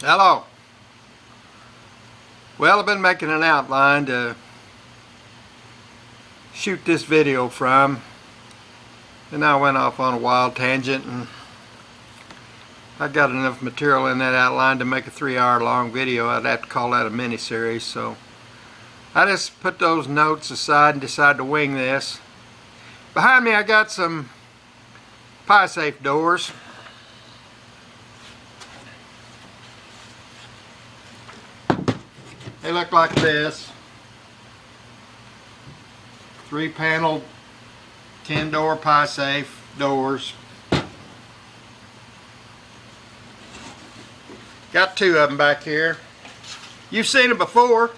Hello. Well, I've been making an outline to shoot this video from, and I went off on a wild tangent, and I got enough material in that outline to make a 3-hour long video. I'd have to call that a mini-series, so I just put those notes aside and decided to wing this. Behind me I got some PieSafe doors. They look like this. 3-panel 10-door PieSafe doors. Got 2 of them back here. You've seen them before.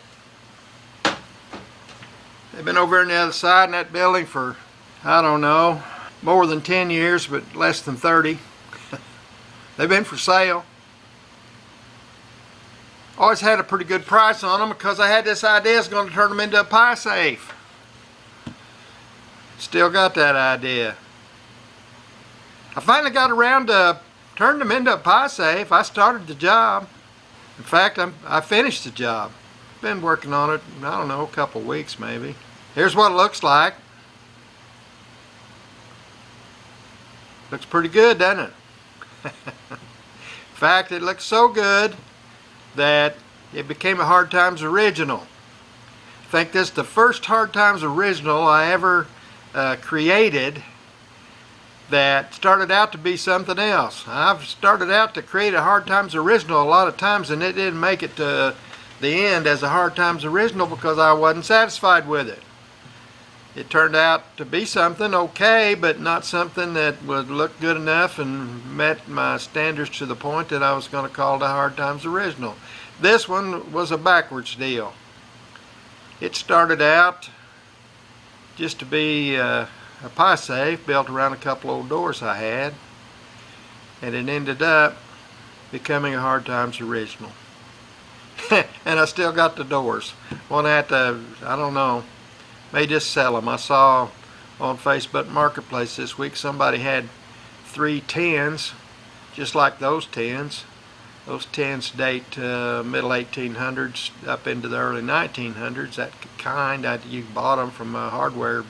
They've been over on the other side in that building for, I don't know, more than 10 years, but less than 30. They've been for sale. Always had a pretty good price on them because I had this idea I was going to turn them into a PieSafe. Still got that idea. I finally got around to turning them into a PieSafe. I started the job. In fact, I finished the job. Been working on it, I don't know, a couple of weeks maybe. Here's what it looks like. Looks pretty good, doesn't it? In fact, it looks so good that it became a Hard Times original. I think this is the first Hard Times original I ever created that started out to be something else. I've started out to create a Hard Times original a lot of times, and it didn't make it to the end as a Hard Times original because I wasn't satisfied with it. It turned out to be something okay, but not something that would look good enough and met my standards to the point that I was going to call it a Hard Times original. This one was a backwards deal. It started out just to be a PieSafe built around a couple old doors I had, and it ended up becoming a Hard Times original. And I still got the doors. One at the, I don't know, may just sell them. I saw on Facebook Marketplace this week somebody had 3 tins just like those tins. Those tins date middle 1800s up into the early 1900s. That kind, you bought them from a hardware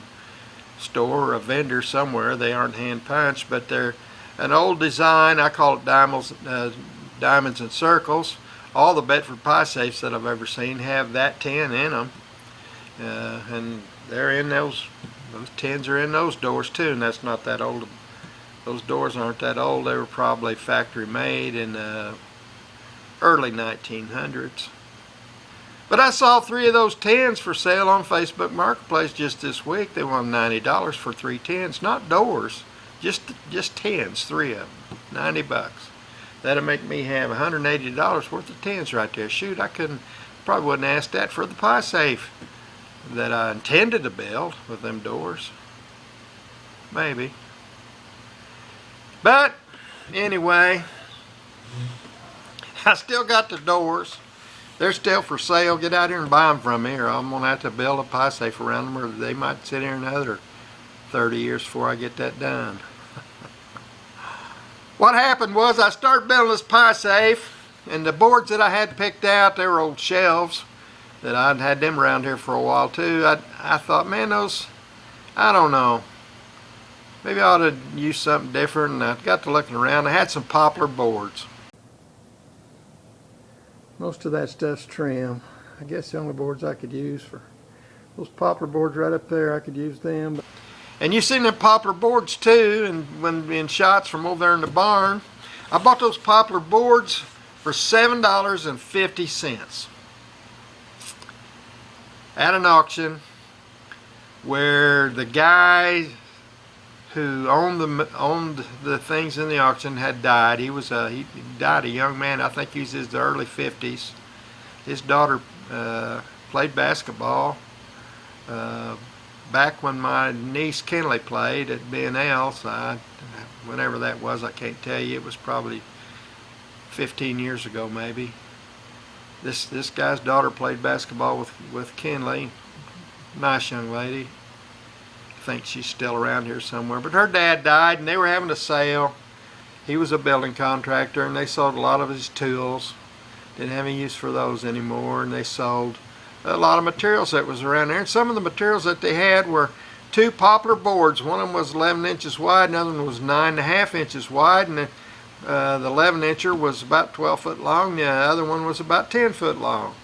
store or a vendor somewhere. They aren't hand punched, but they're an old design. I call it diamonds and circles. All the Bedford PieSafes that I've ever seen have that tin in them, and they're in those tins are in those doors too, and that's not that old. Those doors aren't that old. They were probably factory made in the early 1900s. But I saw 3 of those tins for sale on Facebook Marketplace just this week. They wanted $90 for 3 tins, not doors, just tins, 3 of them, $90. That'd make me have $180 worth of tins right there. Shoot, I probably wouldn't ask that for the PieSafe that I intended to build with them doors. Maybe. But anyway, I still got the doors. They're still for sale. Get out here and buy them from me, or I'm going to have to build a PieSafe around them, or they might sit here another 30 years before I get that done. What happened was I started building this PieSafe, and the boards that I had picked out, they were old shelves that I'd had them around here for a while too. I thought, man, those, I don't know, maybe I ought to use something different, and I got to looking around. I had some poplar boards. Most of that stuff's trim. I guess the only boards I could use for those poplar boards right up there, I could use them. And you've seen them poplar boards too, and when in shots from over there in the barn. I bought those poplar boards for $7.50 at an auction where the guy who owned the things in the auction had died. He died a young man. I think he was in the early 50s. His daughter played basketball back when my niece Kinley played at B&L. So whenever that was, I can't tell you. It was probably 15 years ago maybe. This guy's daughter played basketball with Kinley. Nice young lady. I think she's still around here somewhere. But her dad died, and they were having a sale. He was a building contractor, and they sold a lot of his tools. Didn't have any use for those anymore, and they sold a lot of materials that was around there. And some of the materials that they had were 2 poplar boards. One of them was 11 inches wide, another one was 9.5 inches wide, and the 11 incher was about 12 foot long. The other one was about 10 foot long.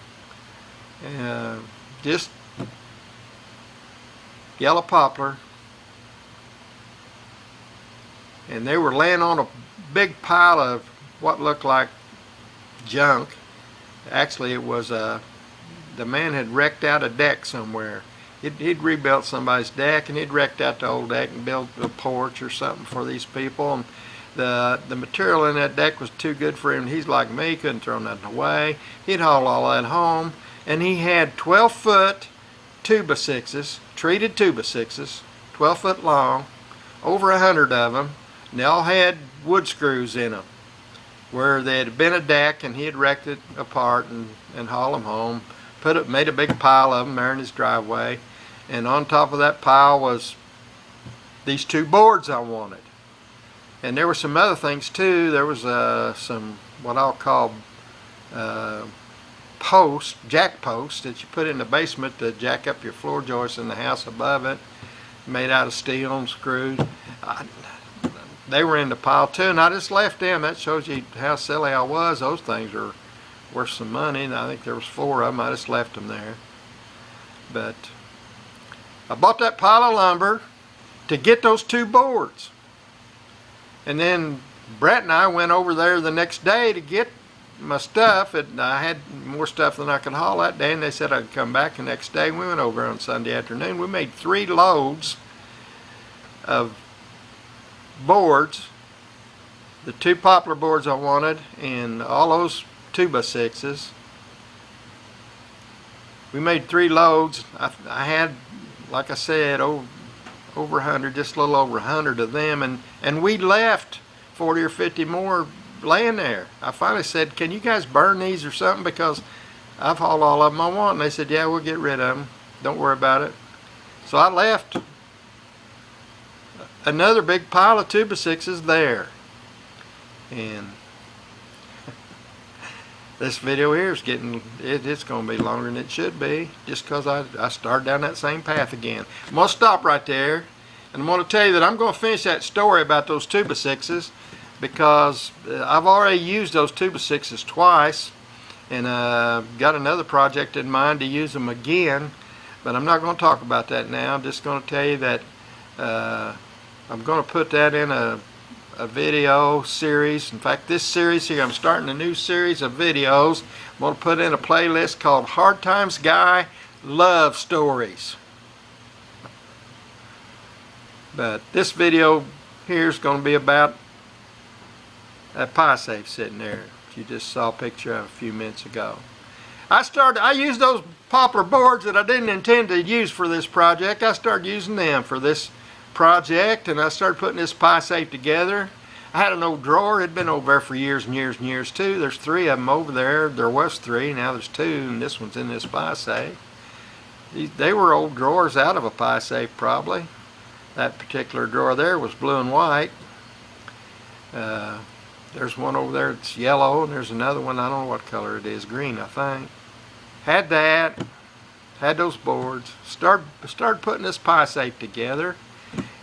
Just yellow poplar. And they were laying on a big pile of what looked like junk. Actually, it was the man had wrecked out a deck somewhere. He'd rebuilt somebody's deck, and he'd wrecked out the old deck and built a porch or something for these people. And the material in that deck was too good for him. He's like me, couldn't throw nothing away. He'd haul all that home, and he had 12-foot 2x6s, treated 2x6s, 12 foot long, over 100 of them, and they all had wood screws in them, where they had been a deck, and he had wrecked it apart and hauled them home. Made a big pile of them there in his driveway, and on top of that pile was these 2 boards I wanted. And there were some other things too. There was some what I'll call jack posts that you put in the basement to jack up your floor joists in the house above it, made out of steel and screws. They were in the pile too, and I just left them. That shows you how silly I was. Those things are worth some money, and I think there was 4 of them. I just left them there. But I bought that pile of lumber to get those 2 boards. And then Brett and I went over there the next day to get my stuff, and I had more stuff than I could haul that day, and they said I'd come back the next day. We went over on Sunday afternoon. We made 3 loads of boards, the 2 poplar boards I wanted, and all those 2x6s. We made 3 loads. I had, like I said, over 100, just a little over 100 of them, and we left 40 or 50 more laying there. I finally said, can you guys burn these or something, because I've hauled all of them I want. And they said, yeah, we'll get rid of them, don't worry about it. So I left another big pile of 2x6s there. And this video here is it's going to be longer than it should be, just because I started down that same path again. I'm going to stop right there, and I'm going to tell you that I'm going to finish that story about those 2x6s, because I've already used those 2x6s twice, and got another project in mind to use them again, but I'm not going to talk about that now. I'm just going to tell you that I'm going to put that in a video series. In fact, this series here, I'm starting a new series of videos. I'm going to put in a playlist called Hard Times Guy Love Stories. But this video here is going to be about that pie safe sitting there that you just saw a picture of a few minutes ago. I used those poplar boards that I didn't intend to use for this project. I started using them for this project, and I started putting this pie safe together. I had an old drawer. It had been over there for years and years and years too. There's 3 of them over there. There was 3, now there's 2, and this one's in this pie safe. They were old drawers out of a pie safe, probably. That particular drawer there was blue and white. There's one over there that's yellow, and there's another one, I don't know what color it is, green I think. Had that, had those boards, started putting this pie safe together.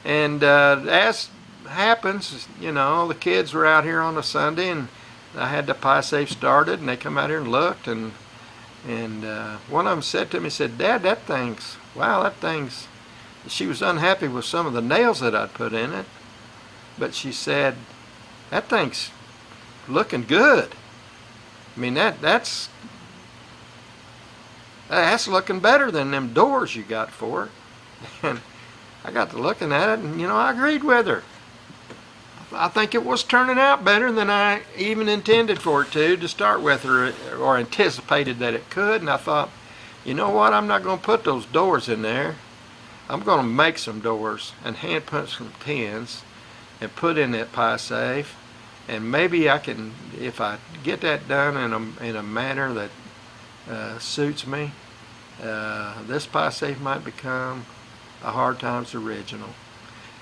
And as happens, you know, the kids were out here on a Sunday, and I had the pie safe started, and they come out here and looked, and one of them said to me, said, Dad, that thing's, she was unhappy with some of the nails that I'd put in it, but she said, that thing's looking good. I mean, that's looking better than them doors you got for it. And I got to looking at it, and, you know, I agreed with her. I think it was turning out better than I even intended for it to start with, or anticipated that it could. And I thought, you know what, I'm not going to put those doors in there. I'm going to make some doors and hand punch some pins and put in that pie safe. And maybe I can, if I get that done in a manner that suits me, this pie safe might become a Hard Times original.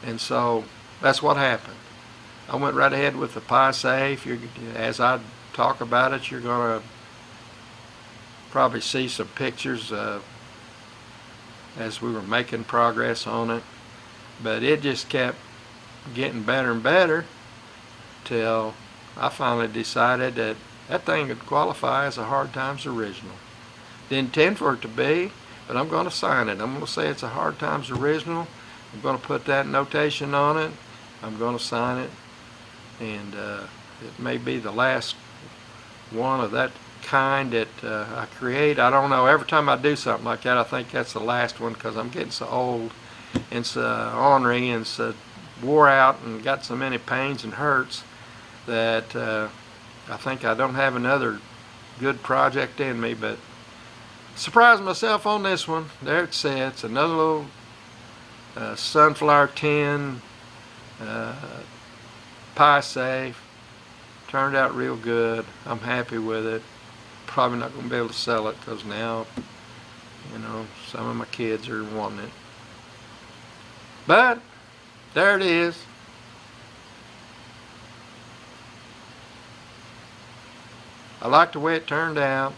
And so that's what happened. I went right ahead with the pie safe. As I talk about it, you're going to probably see some pictures as we were making progress on it. But it just kept getting better and better till I finally decided that that thing would qualify as a Hard Times original. Didn't intend for it to be, but I'm going to sign it. I'm going to say it's a Hard Times original. I'm going to put that notation on it. I'm going to sign it, and it may be the last one of that kind that I create. I don't know. Every time I do something like that, I think that's the last one, because I'm getting so old and so ornery and so wore out and got so many pains and hurts that I think I don't have another good project in me. But surprised myself on this one. There it sits, another little sunflower tin pie safe. Turned out real good. I'm happy with it. Probably not going to be able to sell it, because now, you know, some of my kids are wanting it. But there it is. I like the way it turned out.